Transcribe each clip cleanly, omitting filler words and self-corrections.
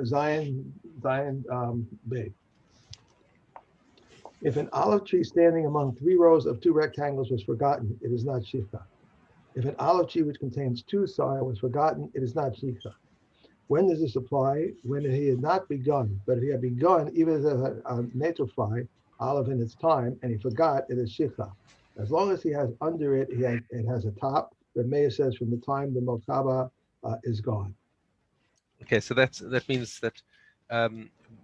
Zion Bay. If an olive tree standing among three rows of two rectangles was forgotten, it is not shicha. If an olive tree which contains two sire was forgotten, it is not shicha. When does this apply? When he had not begun, but if he had begun, even as a netophi, olive in its time, and he forgot, it is shicha. As long as he has under it, it has a top. The Meir says from the time the mokaba is gone. Okay, so that means that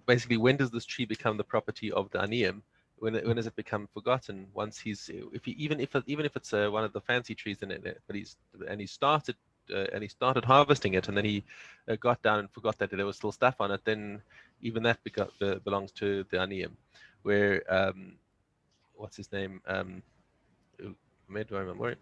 basically, when does this tree become the property of the aniyim? When does it become forgotten? Once even if it's one of the fancy trees in it, but he started harvesting it, and then he got down and forgot that there was still stuff on it. Then even that belongs to the aniyim. Where what's his name? Do I remember?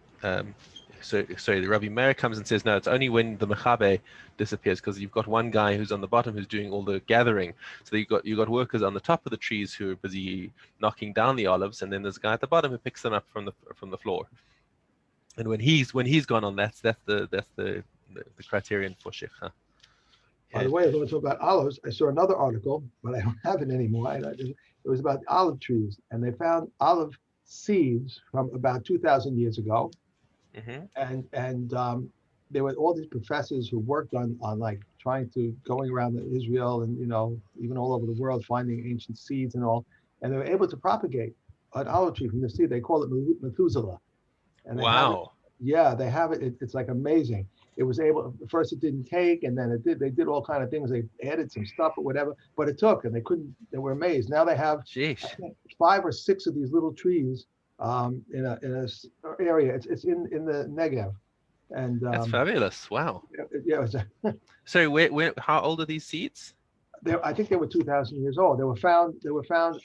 Sorry, the Rabbi Meir comes and says, no, it's only when the mechabe disappears, because you've got one guy who's on the bottom who's doing all the gathering. So you've got workers on the top of the trees who are busy knocking down the olives, and then there's a guy at the bottom who picks them up from the floor. And when he's gone on, that's the criterion for shikha. By the way, I want to talk about olives. I saw another article, but I don't have it anymore. It was about olive trees, and they found olive seeds from about 2,000 years ago, and there were all these professors who worked on like trying to going around Israel and even all over the world finding ancient seeds and all, and they were able to propagate an olive tree from the seed. They call it Methuselah. And wow. They have it. It's like amazing. It was able. First, it didn't take, and then it did. They did all kind of things. They added some stuff or whatever, but it took, and they couldn't. They were amazed. Now they have 5 or 6 of these little trees in a area. It's in the Negev, and that's fabulous. Wow. Yeah. So how old are these seeds? I think they were 2,000 years old. They were found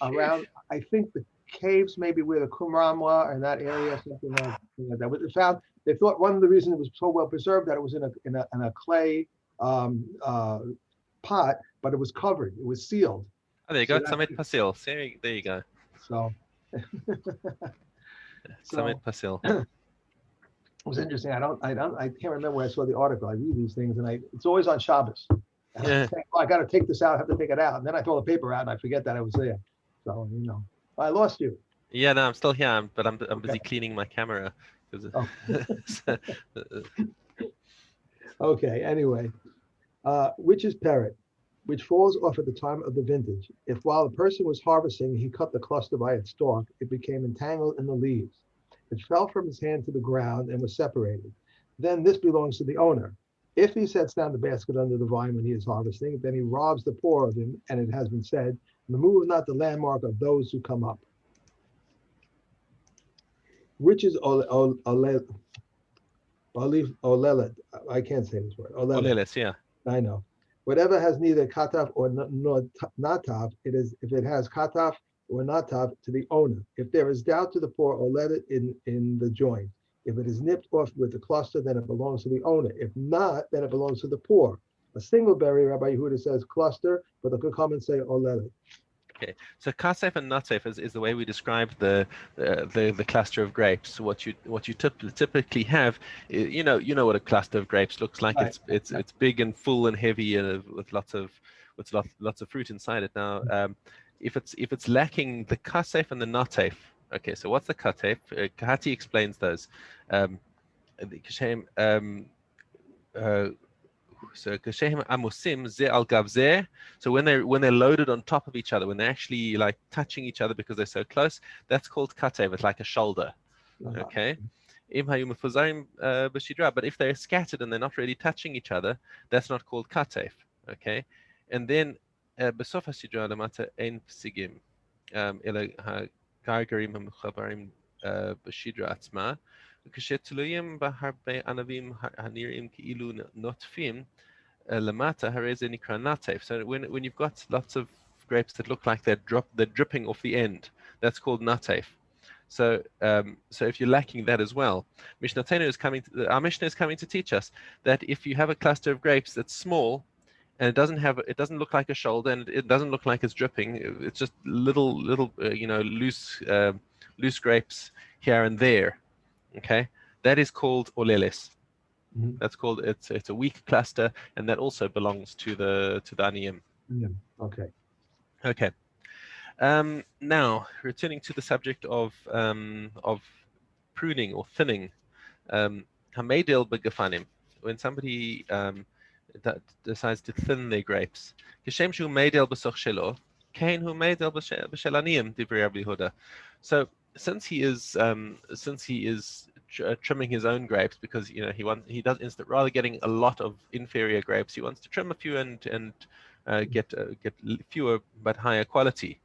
around. I think the caves, maybe where the Qumran in that area, something like that. They thought one of the reasons it was so well preserved that it was in a clay pot, but it was covered. It was sealed. Oh, there you go. Samet Pasil. There you go. So. Samet Pasil. It was interesting. I can't remember where I saw the article. I read these things, and it's always on Shabbos. Yeah. I got to take this out. I have to take it out, and then I throw the paper out, and I forget that I was there. So I lost you. Yeah, no, I'm still here, but I'm busy cleaning my camera. Oh. Okay. Anyway, which is parrot, which falls off at the time of the vintage. If while the person was harvesting, he cut the cluster by its stalk, it became entangled in the leaves. It fell from his hand to the ground and was separated. Then this belongs to the owner. If he sets down the basket under the vine when he is harvesting, then he robs the poor of him, and it has been said, remove not the landmark of those who come up. Which is olelet? I can't say this word. Olelet, yeah. I know. Whatever has neither kataf or nataf, if it has kataf or nataf, to the owner. If there is doubt to the poor, olelet in the joint. If it is nipped off with the cluster, then it belongs to the owner. If not, then it belongs to the poor. A single berry, Rabbi Yehuda says cluster, but the Chachamim say olelet. Okay, so kasef and natsef is the way we describe the cluster of grapes. What you typically have, you know what a cluster of grapes looks like. Right. It's big and full and heavy with lots of fruit inside it. Now, if it's lacking the kasef and the natsef, okay. So what's the kasef? Kahati explains those. So amusim ze al gavze. So when they're loaded on top of each other, when they're actually like touching each other because they're so close, that's called katev. It's like a shoulder. Okay. But if they're scattered and they're not really touching each other, that's not called katev. Okay. And then besof hasidra lamata ein psigim ela gargarim hamchabarim b'shidra atzma. When you've got lots of grapes that look like they're dripping off the end, that's called natef. So if you're lacking that as well, our Mishnah is coming to teach us that if you have a cluster of grapes that's small and it doesn't look like a shoulder and it doesn't look like it's dripping, it's just little loose grapes here and there. Okay, that is called oleles. Mhm. That's called it's a weak cluster, and that also belongs to the aniyim. Yeah. Okay. Okay. Now returning to the subject of pruning or thinning. Hamedel begafanim. When somebody decides to thin their grapes. Geshem shu medel b'soch shelo, kain hu medel b'shel aniyim, divrei Rabbi Yehuda. So since he is trimming his own grapes because he does instead rather getting a lot of inferior grapes, he wants to trim a few and get fewer but higher quality.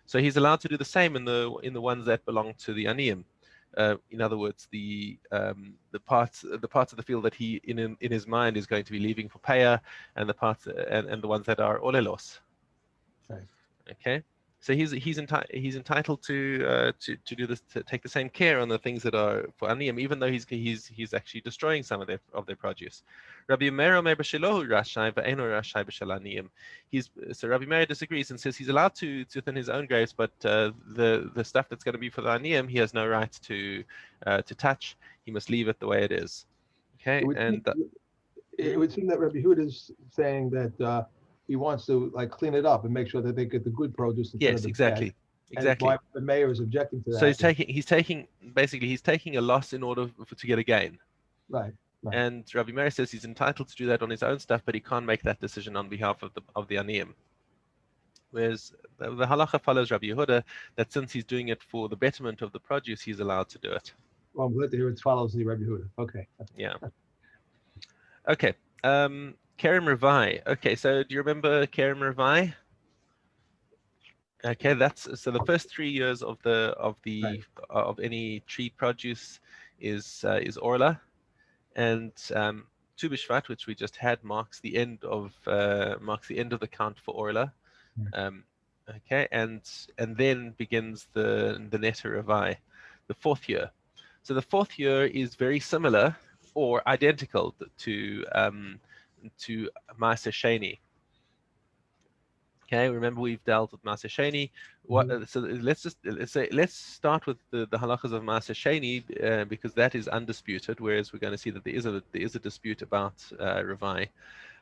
So he's allowed to do the same in the ones that belong to the aniyim. In other words, the parts of the field that he in his mind is going to be leaving for Peah, and the parts and the ones that are olelos. Right. Okay, so he's entitled to do this, to take the same care on the things that are for aniyim, even though he's actually destroying some of their produce. Rabbi Meir omer b'shelohu rashai v'eino rashai b'shel aniyim. So Rabbi Meir disagrees and says he's allowed to thin his own grapes, but the stuff that's going to be for the aniyim, he has no right to touch. He must leave it the way it is. Okay, It would seem that Rabbi Huda is saying that he wants to like clean it up and make sure that they get the good produce instead of yes, the bad. And exactly. why the mayor is objecting to So that. he's taking a loss in order to get a gain. Right. Right. And Rabbi Meir says he's entitled to do that on his own stuff, but he can't make that decision on behalf of the aniyim. Whereas the halacha follows Rabbi Yehuda that since he's doing it for the betterment of the produce, he's allowed to do it. Well, I'm glad to hear it follows the Rabbi Huda. Okay. Yeah. Okay. Kerem Revai. Okay, so do you remember Kerem Revai? Okay, that's so the first 3 years of Right. any tree produce is orla, and Tu B'Shvat, which we just had, marks the end of the count for orla. Okay, and then begins the Neta Revai, the 4th year. So the 4th year is very similar or identical to Maaser Sheni. Okay, remember we've dealt with Maaser Sheni. So let's start with the halachas of Maaser Sheni because that is undisputed. Whereas we're going to see that there is a dispute about Revai.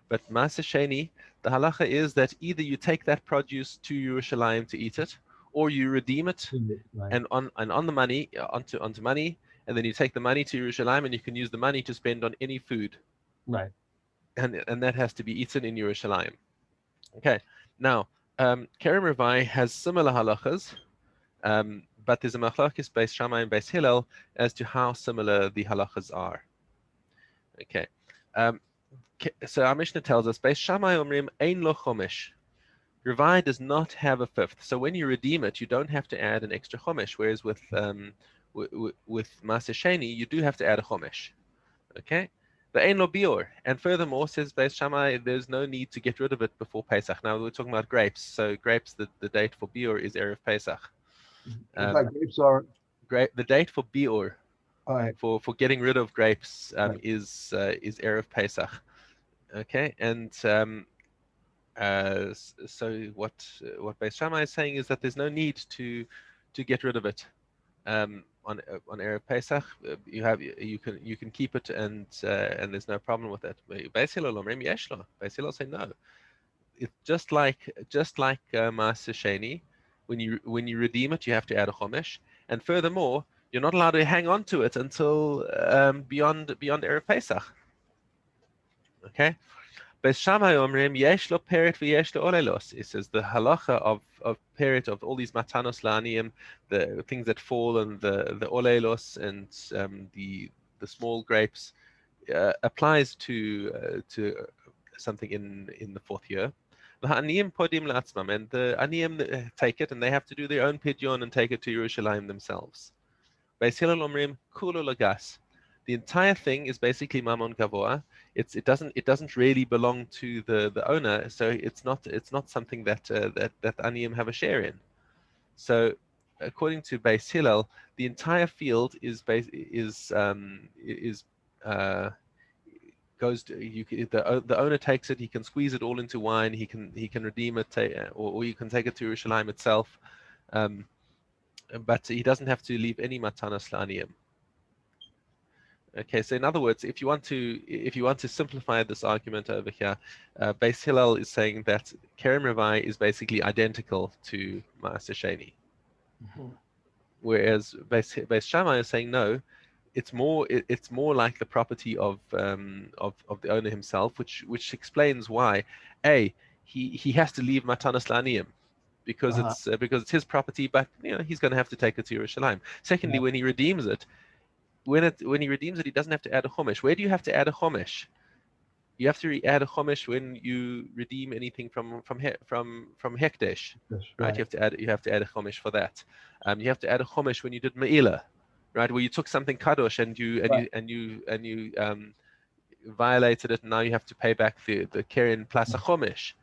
But Maaser Sheni, the halacha is that either you take that produce to Yerushalayim to eat it, or you redeem it, Right. and on the money onto money, and then you take the money to Yerushalayim, and you can use the money to spend on any food. Right. And that has to be eaten in Yerushalayim. Okay. Now, Kerem Revai has similar halachas, but there's a machlokes Beis Shammai and Beis Hillel as to how similar the halachas are. Okay. So our Mishnah tells us, Beis Shammai omrim ein lo chomesh. Revai does not have a 5th. So when you redeem it, you don't have to add an extra chomesh, whereas with Maaser Sheni, you do have to add a chomesh. Okay? The ein lo bior. And furthermore, says Beis Shammai, there's no need to get rid of it before Pesach. Now, we're talking about grapes. So grapes, the date for bior is Erev Pesach. In fact, grapes are... The date for bior, Right. for getting rid of grapes, is Erev Pesach. Okay, and so what Beis Shammai is saying is that there's no need to get rid of it on Erev Pesach. You can keep it and there's no problem with it. Beis Hillel omrim yesh lo. Beis Hillel say no. It's just like Maaser Sheni. When you redeem it, you have to add a chomesh, and furthermore, you're not allowed to hang on to it until beyond Erev Pesach. Okay. Beis Shammai omrim yesh lo peret v'yesh lo olelos. It says the halacha of peret, of all these matanos la'aniyim, the things that fall, and the olelos and the small grapes applies to something in the 4th year. The aniyim podim la'atzmam, and the aniyim take it and they have to do their own pidyon and take it to Yerushalayim themselves. Beis Hillel omrim kulo lagas. The entire thing is basically mamon gavoa. It doesn't really belong to the owner, so it's not something that that aniyim have a share in. So, according to Beis Hillel, the entire field goes to, the owner takes it. He can squeeze it all into wine. He can redeem it, or you can take it to Yerushalayim itself, but he doesn't have to leave any matanas la'aniyim. Okay, so in other words, if you want to simplify this argument over here, Beis Hillel is saying that Kerem Revai is basically identical to Maaser Sheni, Mhm. whereas Beis Shammai is saying no, it's more like the property of the owner himself, which explains why he has to leave Matanas La'aniyim because Uh-huh. it's his property, but he's going to have to take it to Yerushalayim. Secondly, Yeah. when he redeems it. When he redeems it, he doesn't have to add a chomesh. Where do you have to add a chomesh? You have to add a chomesh when you redeem anything from hekdesh, That's right? right. You have to add a chomesh for that. You have to add a chomesh when you did me'ilah, right? Where you took something kadosh and Right. you violated it, and now you have to pay back the keren plus a chomesh.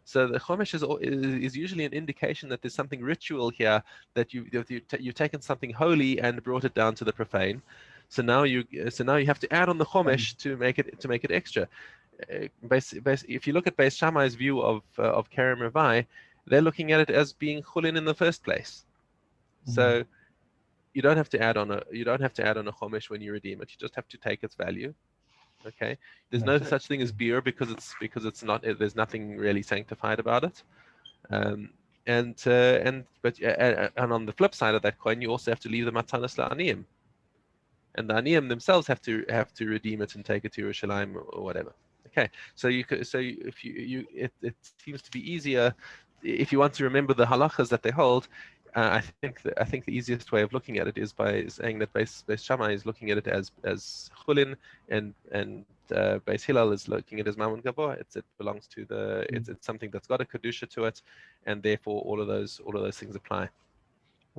So the chomesh is usually an indication that there's something ritual here, that you've taken something holy and brought it down to the profane. So now you have to add on the chomesh to make it extra. If you look at Beis Shammai's view of Kerem Revai, they're looking at it as being chulin in the first place. So you don't have to add on a chomesh when you redeem it. You just have to take its value. Okay, there's no That's it. such thing as beer because it's not. There's nothing really sanctified about it. And on the flip side of that coin, you also have to leave the matanas la'aniyim, and the aniyim themselves have to redeem it and take it to Yerushalayim or whatever. Okay, so if it seems to be easier if you want to remember the halachas that they hold. I think the easiest way of looking at it is by saying that Beis Shammai is looking at it as chulin, and Beis Hillel is looking at it as mammon gavor. It belongs to the it's something that's got a kedusha to it, and therefore all of those things apply.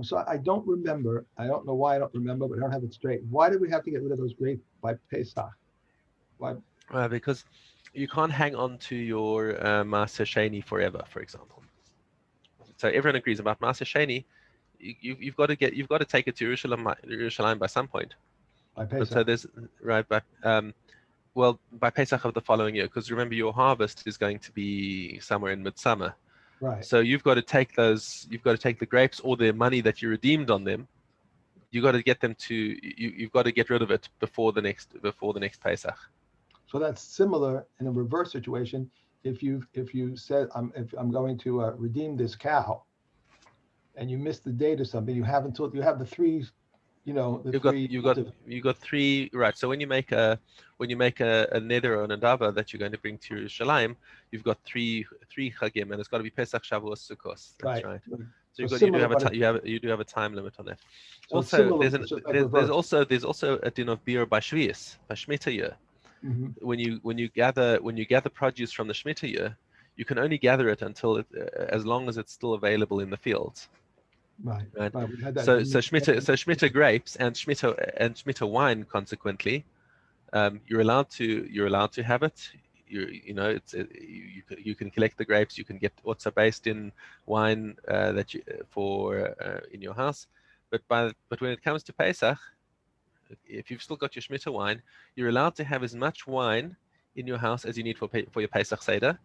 So I don't remember. I don't know why I don't remember, but I don't have it straight. Why did we have to get rid of those grapes by Pesach? Why? Because you can't hang on to your Maaser Sheni forever, for example. So everyone agrees about Maaser Sheni. You've got to take it to Yerushalayim by some point. By But Pesach. so there's right, but well, by Pesach of the following year, because remember your harvest is going to be somewhere in midsummer. Right. So you've got to take the grapes or the money that you redeemed on them. You've got to get them to you've got to get rid of it before the next Pesach. So that's similar in a reverse situation. If you said if I'm going to redeem this cow, and you miss the date or something, you have until you have the three, You've got three, right. So when you make a neder or a nadava that you're going to bring to Yerushalayim, you've got three chagim, and it's got to be Pesach, Shavuos, Sukkos. That's right. So you do have a time limit on that. So also, there's also a din of beer by Shvius, by Shemitah year. Mm-hmm. When you gather produce from the Shemitah year, you can only gather it until as long as it's still available in the fields. Right. We had that. So Shemitah grapes and Shemitah wine, consequently, you're allowed to have it. You can collect the grapes. You can get what's based in wine that you for in your house. But when it comes to Pesach, if you've still got your Shemitah wine, you're allowed to have as much wine in your house as you need for your Pesach Seder.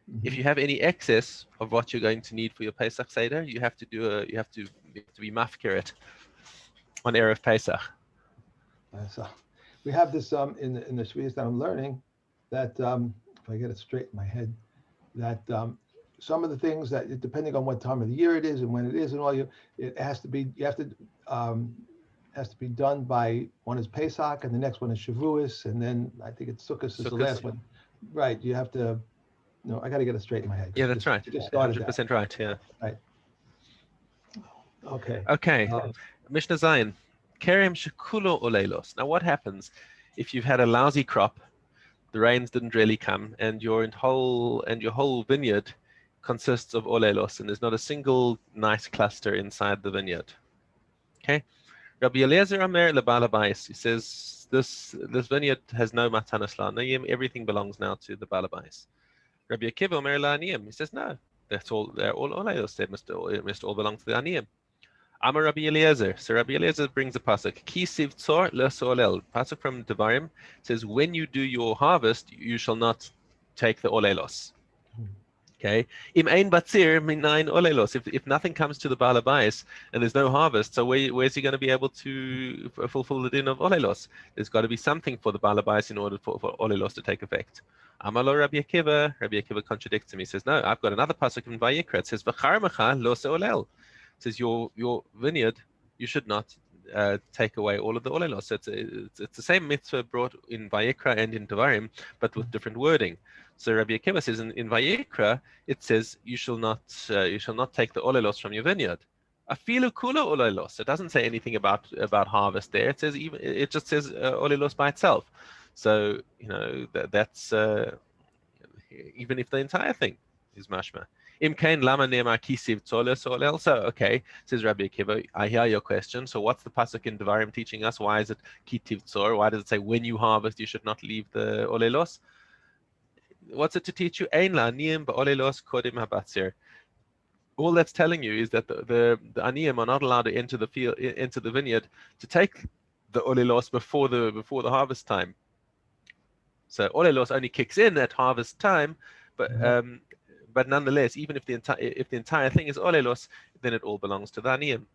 Mm-hmm. If you have any excess of what you're going to need for your Pesach Seder, you have to be mafkir on Erev Pesach. So we have this in the Shvius that I'm learning that if I get it straight in my head, that some of the things that depending on what time of the year it is and when it is and all it has to be done by one is Pesach and the next one is Shavuos and then I think it's Sukkot is the last one. Right. You have to. No, I got to get it straight in my head. Yeah, that's right. 100% right. Yeah. Right. Okay. Mishna Zayin, Kerem shekulo oleilos. Now, what happens if you've had a lousy crop, the rains didn't really come, and your whole vineyard consists of oleilos, and there's not a single nice cluster inside the vineyard? Okay. Rabbi Eliezer Amer lebal habayis. He says this vineyard has no matanas la'aniyim. Everything belongs now to the bal habayis. Rabbi Akiva Omer la'aniyim. He says no. They're all oleilos. They must all belong to the aniyim. Amar Rabbi Eliezer. So Rabbi Eliezer brings a pasuk. Ki siv tzor le'solel. Pasuk from Devarim says, when you do your harvest, you shall not take the oleilos. Okay, im ein batzir min nine olelos. If nothing comes to the balabais and there's no harvest, so where's he going to be able to fulfill the din of olelos? There's got to be something for the balabais in order for olelos to take effect. Amalo Rabbi Akiva. Rabbi Akiva contradicts him. He says, no, I've got another pasuk in Vayikra. It says, "V'charmecha lo seolel." It says, your vineyard, you should not take away all of the olelos. So it's the same mitzvah brought in Vayikra and in Devarim, but with different wording. So Rabbi Akiva says in Vayikra, it says you shall not take the olelos from your vineyard. Afilu kula olelos. It doesn't say anything about harvest there. It says it just says olelos by itself. So that's even if the entire thing is mashma. Im kain lama ne'emar kisiv tzoles olel. So okay, says Rabbi Akiva, I hear your question. So what's the pasuk in Devarim teaching us? Why is it kitiv tzor? Why does it say when you harvest you should not leave the olelos? What's it to teach you? Ein la aniyim ba'olelos kodim habatzir. All that's telling you is that the aniyim are not allowed to enter the field, into the vineyard, to take the olelos before the harvest time. So olelos only kicks in at harvest time, but nonetheless, even if the entire thing is olelos, then it all belongs to the aniyim.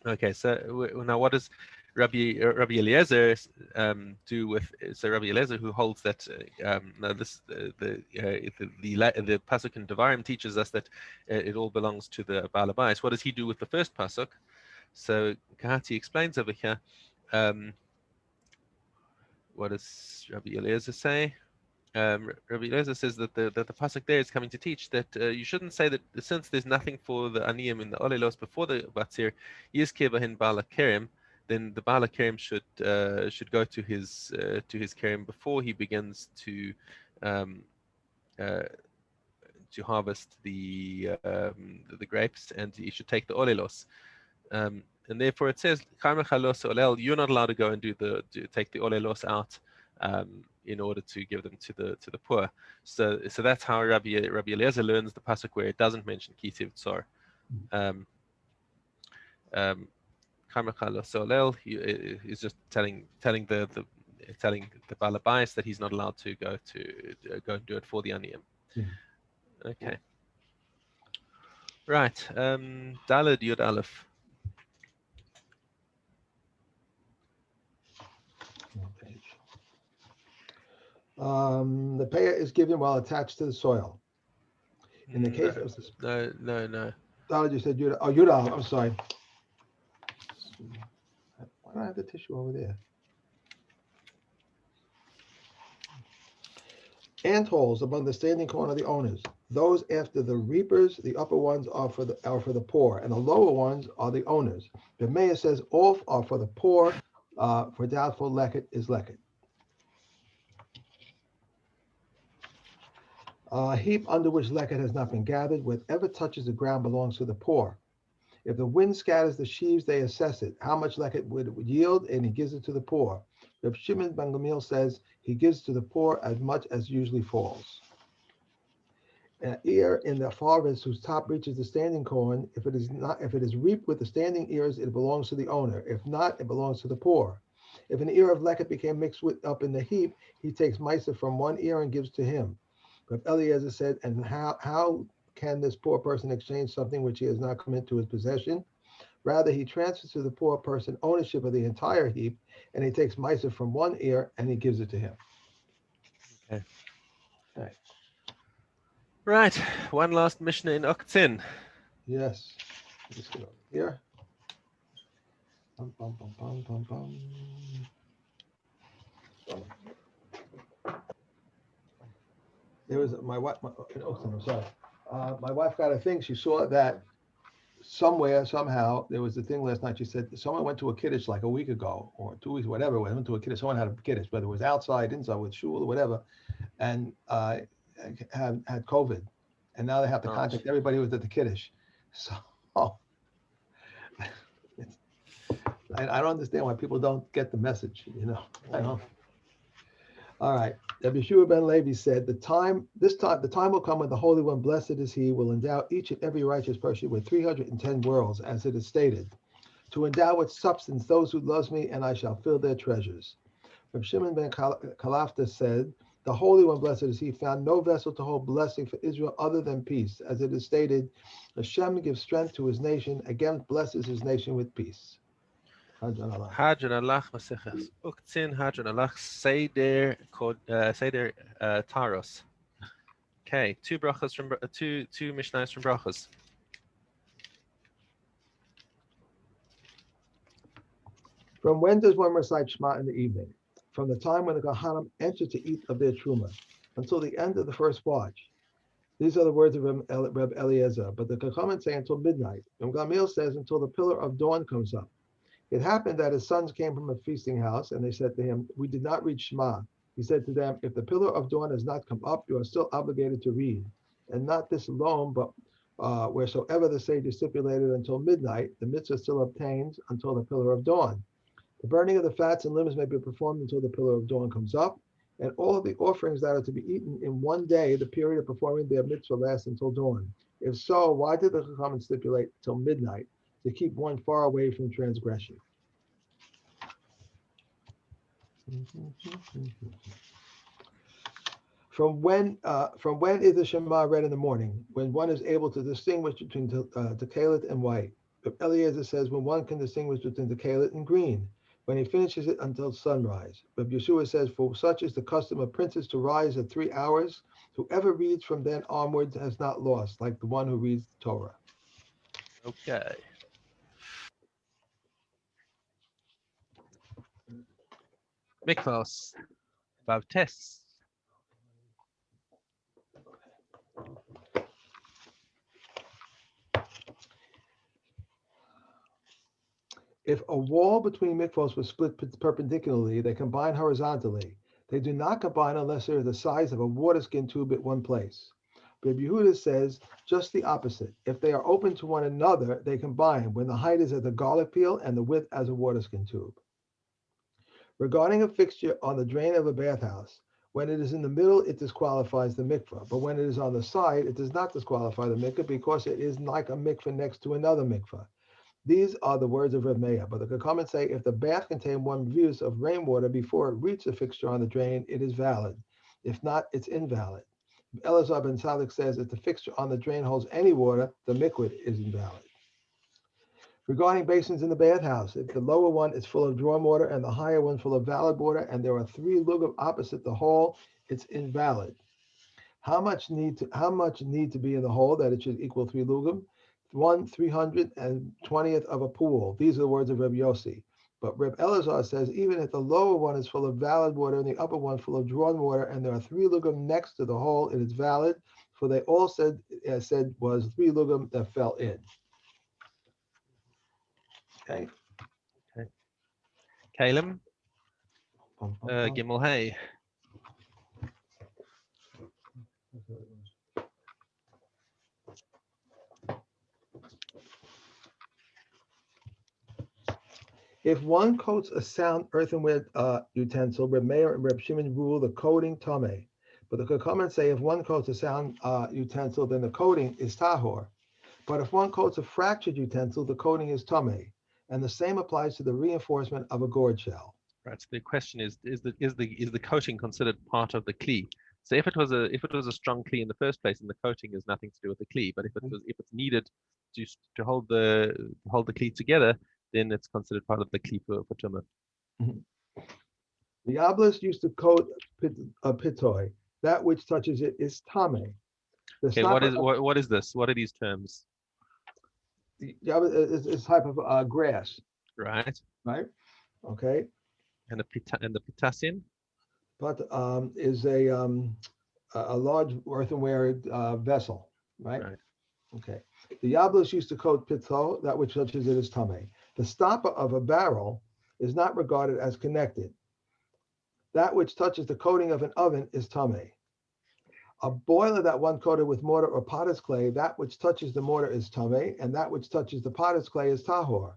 Okay, so now what does Rabbi Eliezer do with? So Rabbi Eliezer, who holds that no, this the pasuk in Devarim teaches us that it all belongs to the balabais. What does he do with the first pasuk? So Kahati explains over here. What does Rabbi Eliezer say? Rabbi Eliezer says that the pasuk there is coming to teach that you shouldn't say that since there's nothing for the aniyim in the olelos before the batzir, yizkeh bahin bala kerem, then the bala kerem should go to his kerem before he begins to harvest the grapes, and he should take the olelos. And therefore it says, you're not allowed to go and take the olelos out in order to give them to the poor. So that's how Rabbi Eliezer learns the pasuk where it doesn't mention kitiv tzor. He's just telling the balabais that he's not allowed to go and do it for the aniyim. Okay. Right. Daled Yud Aleph. The Peah is given while attached to the soil. In the case of no. Oh, you said Judah. Oh, Judah. I'm sorry. Why do I have the tissue over there? Ant holes among the standing corn are the owners. Those after the reapers, the upper ones are for the poor, and the lower ones are the owners. The mayor says all are for the poor. For doubtful leket is leket. A heap under which leket has not been gathered, whatever touches the ground belongs to the poor. If the wind scatters the sheaves, they assess it, how much leket would yield, and he gives it to the poor. Reb Shimon ben Gamliel says he gives to the poor as much as usually falls. An ear in the harvest whose top reaches the standing corn, if it is reaped with the standing ears, it belongs to the owner. If not, it belongs to the poor. If an ear of leket became mixed up in the heap, he takes meiser from one ear and gives to him. But Eliezer said, and how can this poor person exchange something which he has not come into his possession? Rather, he transfers to the poor person ownership of the entire heap, and he takes meiser from one ear and he gives it to him. Okay. All right. Right. One last Mishna in Oktzin. Yes. Let's get over here. Bum, bum, bum, bum, bum, bum. There was my wife in Oakland. I'm sorry. My wife got a thing. She saw that somewhere, somehow, there was a thing last night. She said someone went to a kiddush like a week ago or 2 weeks, whatever. Went to a kiddush. Someone had a kiddush, whether it was outside, inside, with shul or whatever, and had COVID, and now they have to contact everybody who was at the kiddush. So I don't understand why people don't get the message. I don't. All right. Rabbi Yeshua ben Levi said, the time will come when the Holy One, blessed is he, will endow each and every righteous person with 310 worlds, as it is stated, to endow with substance those who love me, and I shall fill their treasures. Rabbi Shimon ben Kalafta said, The Holy One, blessed is he, found no vessel to hold blessing for Israel other than peace. As it is stated, Hashem gives strength to his nation, again blesses his nation with peace. Hadran Allah. Hadran alach maseches uktzin hadran alach seder taros. Okay, two brachas from two mishnahs from brachas. From when does one recite Shema in the evening? From the time when the Kohanim enter to eat of their truma until the end of the first watch. These are the words of Reb Eliezer, but the Kohanim say until midnight. And Gamliel says until the pillar of dawn comes up. It happened that his sons came from a feasting house, and they said to him, "We did not read Shema." He said to them, "If the pillar of dawn has not come up, you are still obligated to read. And not this alone, but wheresoever the sage is stipulated until midnight, the mitzvah still obtains until the pillar of dawn. The burning of the fats and limbs may be performed until the pillar of dawn comes up, and all of the offerings that are to be eaten in one day, the period of performing their mitzvah lasts until dawn. If so, why did the Chachamim stipulate till midnight to keep one far away from transgression?" From when is the Shema read in the morning? When one is able to distinguish between tekelit and white. But Eliezer says when one can distinguish between tekelit and green, when he finishes it until sunrise. But Yeshua says, for such is the custom of princes to rise at 3 hours. Whoever reads from then onwards has not lost, like the one who reads the Torah. Okay. Mikvos. Bavtes. If a wall between mikvos was split perpendicularly, they combine horizontally. They do not combine unless they are the size of a water skin tube at one place. Reb Yehuda says just the opposite. If they are open to one another, they combine when the height is as a garlic peel and the width as a water skin tube. Regarding a fixture on the drain of a bathhouse, when it is in the middle, it disqualifies the mikvah. But when it is on the side, it does not disqualify the mikvah because it is like a mikvah next to another mikvah. These are the words of Reb Meir, but the comments say if the bath contained 1 use of rainwater before it reached the fixture on the drain, it is valid. If not, it's invalid. Elazar ben Salik says if the fixture on the drain holds any water, the mikvah is invalid. Regarding basins in the bathhouse, if the lower one is full of drawn water and the higher one full of valid water, and there are 3 lugim opposite the hole, it's invalid. How much need to be in the hole that it should equal 3 lugim? 1/320th of a pool. These are the words of Reb Yossi. But Reb Elazar says even if the lower one is full of valid water and the upper one full of drawn water, and there are 3 lugim next to the hole, it is valid. For they all said was 3 lugim that fell in. Okay. Okay. Kalem. Gimel Hay. If one coats a sound earthenware utensil, Reb Meir and Reb Shimon rule the coating tameh. But the Chachamim say if one coats a sound utensil, then the coating is tahor. But if one coats a fractured utensil, the coating is tameh. And the same applies to the reinforcement of a gourd shell. Right. So the question is the coating considered part of the kli? So if it was a strong kli in the first place, and the coating has nothing to do with the kli, but if it's needed to hold the kli together, then it's considered part of the kli for tumah. Mm-hmm. The obelisk used to coat a pitoi. That which touches it is tameh. Okay, what is this? What are these terms? It's type of grass. Right. Right. Okay. And the pitasin? But is a large earthenware vessel. Right. Okay. The obelisk used to coat pitho, that which touches it is tameh. The stopper of a barrel is not regarded as connected. That which touches the coating of an oven is tameh. A boiler that one coated with mortar or potter's clay, that which touches the mortar is tameh, and that which touches the potter's clay is tahor.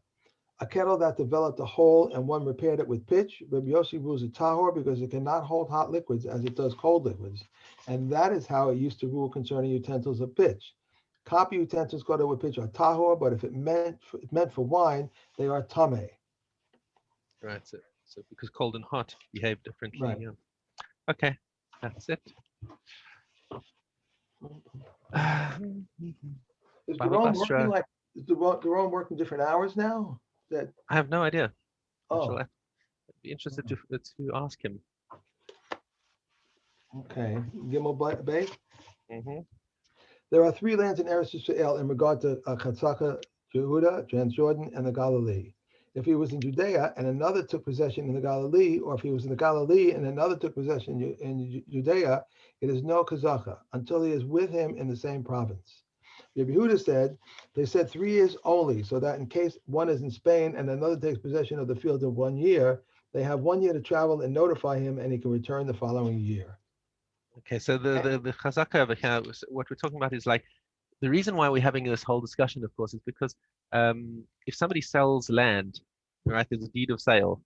A kettle that developed a hole and one repaired it with pitch, Rabbi Yossi rules it tahor because it cannot hold hot liquids as it does cold liquids. And that is how it used to rule concerning utensils of pitch. Copper utensils coated with pitch are tahor, but if it meant for wine, they are tameh. Right. So because cold and hot behave differently. Right. Yeah. Okay. That's it. Is Baba Daron working Basra. like, is Daron working different hours now? That, I have no idea. I shall oh, be interested to ask him. okay. Gimel Bay. Hmm. There are three lands in Eretz Yisrael in regard to Chatzaka, Yehuda, Transjordan, and the Galilee. If he was in Judea and another took possession in the Galilee, or if he was in the Galilee and another took possession in Judea, it is no Kazaka until he is with him in the same province. Rabbi Yehuda said, they said 3 years only, so that in case one is in Spain and another takes possession of the field in 1 year, they have 1 year to travel and notify him, and he can return the following year. Okay, so the chazaka over here, what we're talking about is like the reason why we're having this whole discussion, of course, is because if somebody sells land, right, there's a deed of sale,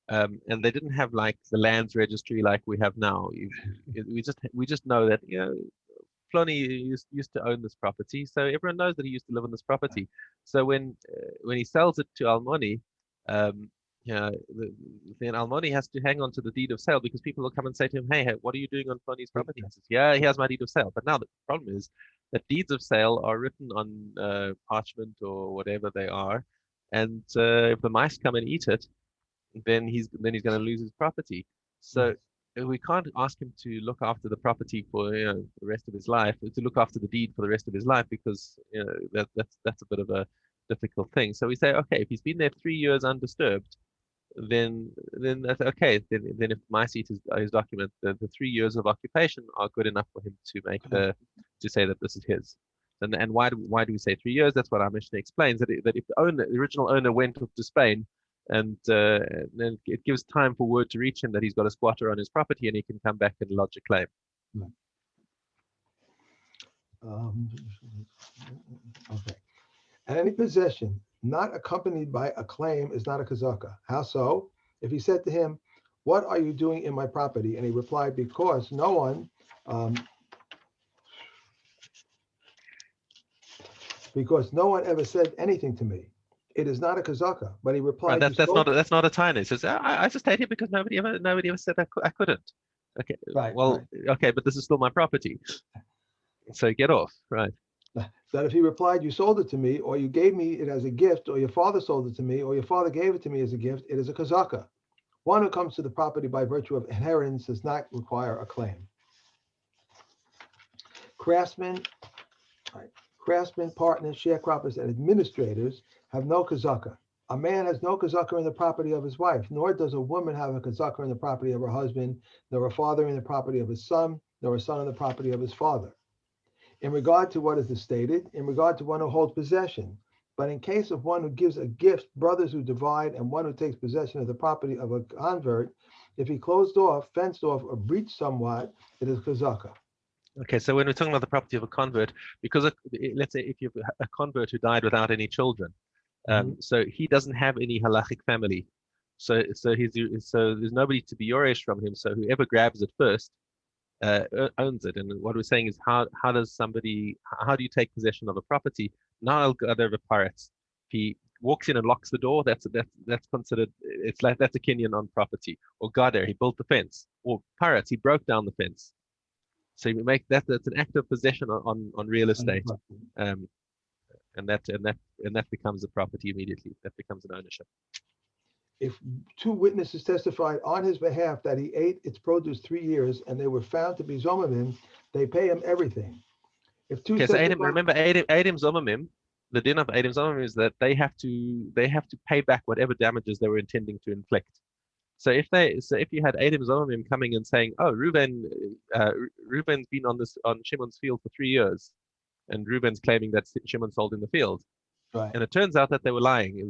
and they didn't have like the lands registry like we have now. We just know that Plony used to own this property, so everyone knows that he used to live on this property. So when he sells it to Almoni, um, then Almoni has to hang on to the deed of sale because people will come and say to him, "Hey, what are you doing on Plony's property?" He says, "Yeah, here's my deed of sale." But now the problem is that deeds of sale are written on parchment or whatever they are, and if the mice come and eat it, then he's going to lose his property. So we can't ask him to look after the property for the rest of his life, to look after the deed for the rest of his life, because that's a bit of a difficult thing. So we say, okay, if he's been there 3 years undisturbed, then that's okay. Then if mice eat his document, the 3 years of occupation are good enough for him to make to say that this is his. And why do we say 3 years? That's what our Mishna explains, that if the original owner went off to Spain, and then it gives time for word to reach him that he's got a squatter on his property, and he can come back and lodge a claim. Okay. And any possession not accompanied by a claim is not a kazaka. How so? If he said to him, "What are you doing in my property?" and he replied, because no one ever said anything to me, it is not a kazaka. But he Right, replied, that's not a tiny. He says, I just stayed here because nobody ever said I couldn't. Okay, right, well, right. okay, but this is still my property, so get off, right? That if he replied, "You sold it to me, or you gave me it as a gift, or your father sold it to me, or your father gave it to me as a gift," it is a kazaka. One who comes to the property by virtue of inheritance does not require a claim. Craftsmen, right, craftsmen, partners, sharecroppers, and administrators have no kazaka. A man has no kazaka in the property of his wife, nor does a woman have a kazaka in the property of her husband, nor a father in the property of his son, nor a son in the property of his father. In regard to what is stated, in regard to one who holds possession, but in case of one who gives a gift, brothers who divide, and one who takes possession of the property of a convert, if he closed off, fenced off, or breached somewhat, it is kazaka. Okay, so when we're talking about the property of a convert, because let's say if you have a convert who died without any children, so he doesn't have any halachic family, so there's nobody to be yoresh from him. So whoever grabs it first owns it. And what we're saying is, how do you take possession of a property? Now I'll go over pirates. If he walks in and locks the door, that's considered, it's like that's a Kenyan on property. Or Gader, he built the fence. Or pirates, he broke down the fence. So you make that's an act of possession on real estate, and that becomes a property immediately. That becomes an ownership. If two witnesses testified on his behalf that he ate its produce 3 years and they were found to be zomimim, they pay him everything. If two Okay, so testified, remember Adam Zomamim, the din of Adam Zomamim is that they have to pay back whatever damages they were intending to inflict. So if you had Adam Zomamim coming and saying, "Oh, Reuben's been on Shimon's field for 3 years," and Reuben's claiming that Shimon sold in the field, right, and it turns out that they were lying, and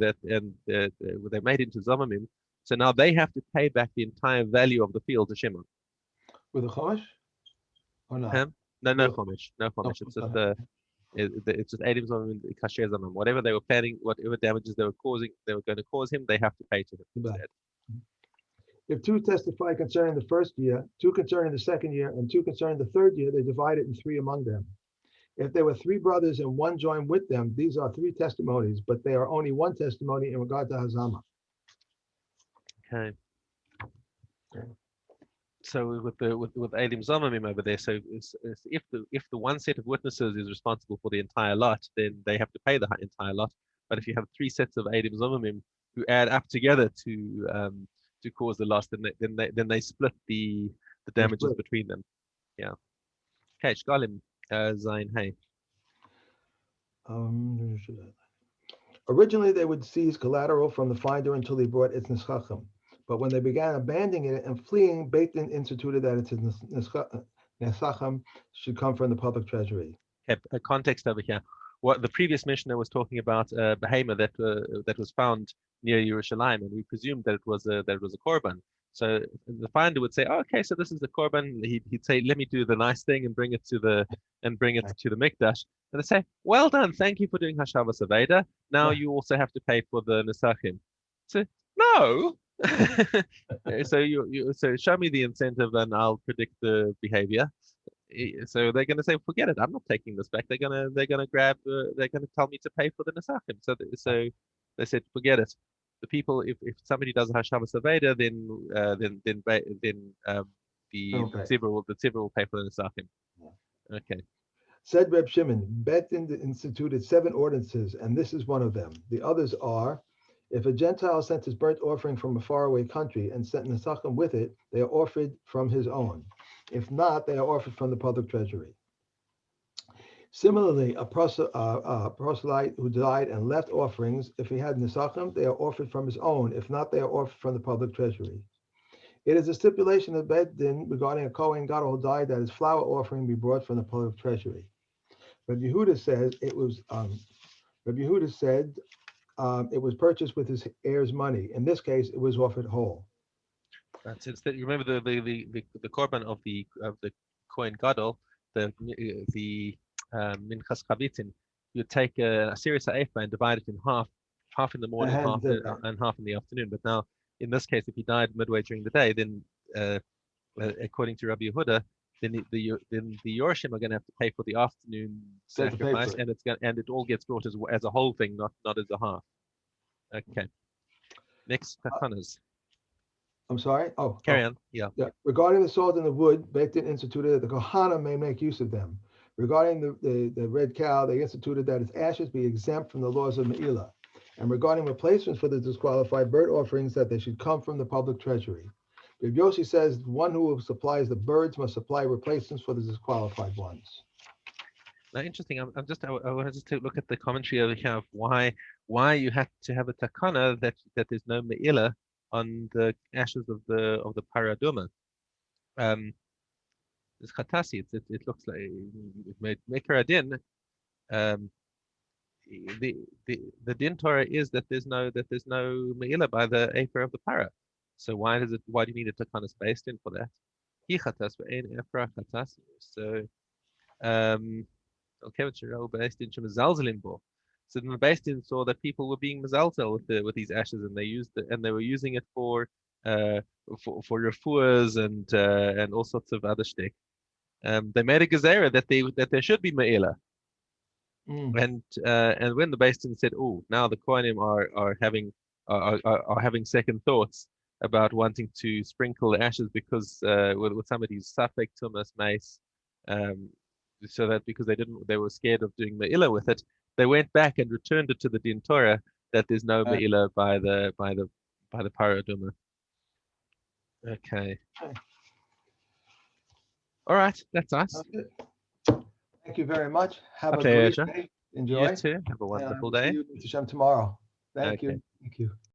they made into Zomamim, so now they have to pay back the entire value of the field to Shimon. with a chomesh or not? No chomesh. It's just it's just Adam Zomamim, kasher Zomamim. Whatever they were planning, whatever damages they were going to cause him, they have to pay to him instead. If two testify concerning the first year, two concerning the second year, and two concerning the third year, they divide it in 3 among them. If there were 3 brothers and one joined with them, these are 3 testimonies, but they are only 1 testimony in regard to Hazama. Okay. so with Elim Zomamim over there, so if the one set of witnesses is responsible for the entire lot, then they have to pay the entire lot. But if you have three sets of Elim Zomamim who add up together to cause the loss, then they split the damages between them. Yeah. Okay, Shkalim, Zain Hey. Originally, they would seize collateral from the finder until he brought its nischachim. But when they began abandoning it and fleeing, Beit Din instituted that its nischachim should come from the public treasury. Okay, a context over here. What the previous Mishna was talking about a behemoth that was found near Yerushalayim, and we presumed that it was a korban. So the finder would say, oh, okay, so this is the korban. He'd say, let me do the nice thing and bring it to the mikdash. And they say, well done, thank you for doing Hashavas Aveda. Now you also have to pay for the Nesachim. So no. So show me the incentive and I'll predict the behavior. So they're going to say, forget it, I'm not taking this back. They're going to grab, they're going to tell me to pay for the Nesachim. So they said, forget it. The people, if somebody does a Hashavas Aveda, then the tzibur will pay for the Nesachim. Okay. Said Reb Shimon, Beit Din instituted 7 ordinances, and this is one of them. The others are, if a Gentile sent his burnt offering from a faraway country and sent Nesachim with it, they are offered from his own. If not, they are offered from the public treasury. Similarly, a proselyte who died and left offerings, if he had Nesachim, they are offered from his own. If not, they are offered from the public treasury. It is a stipulation of Beit Din regarding a Kohen Gadol who died that his flour offering be brought from the public treasury. Rabbi Yehuda says it was. Rabbi Yehuda said it was purchased with his heir's money. In this case, it was offered whole. Since that, you remember the korban of the Kohen Gadol, the minchas chavitzin, you take a series of ephah and divide it in half in the morning, and half in the afternoon. But now, in this case, if he died midway during the day, then according to Rabbi Yehuda, then the Yorshim are going to have to pay for the afternoon sacrifice, and it all gets brought as a whole thing, not as a half. Okay. Next, Tachanas. I'm sorry? Oh. Carry on. Yeah. Regarding the salt and the wood, Beit Din instituted that the Kohana may make use of them. Regarding the red cow, they instituted that its ashes be exempt from the laws of Me'ilah. And regarding replacements for the disqualified bird offerings, that they should come from the public treasury. Rabbi Yossi says the one who supplies the birds must supply replacements for the disqualified ones. Now, interesting. I want to just look at the commentary over here of why you have to have a takana that there's no me'ilah on the ashes of the paraduma. It's chatasi. It looks like Mekar Adin. The din Torah is that there's no me'ilah by the ephah of the para. So why do you need a takanas based in for that? He chatas ve'ein ephra chatas. So based in shemazalzelim bo. So then the based in saw that people were being mazalzel with these ashes, and they were using it for refuahs and all sorts of other shtick. They made a gezerah that there should be me'ilah. And when the based in said, oh, now the kohanim are having second thoughts about wanting to sprinkle the ashes because with somebody's safek tumas mace, so that because they were scared of doing me'ilah with it, they went back and returned it to the din Torah that there's no me'ilah by the paraduma. Okay. All right, that's us. Thank you very much. Have a great day. Enjoy. You too. Have a wonderful day. See you tomorrow. Thank you. Thank you.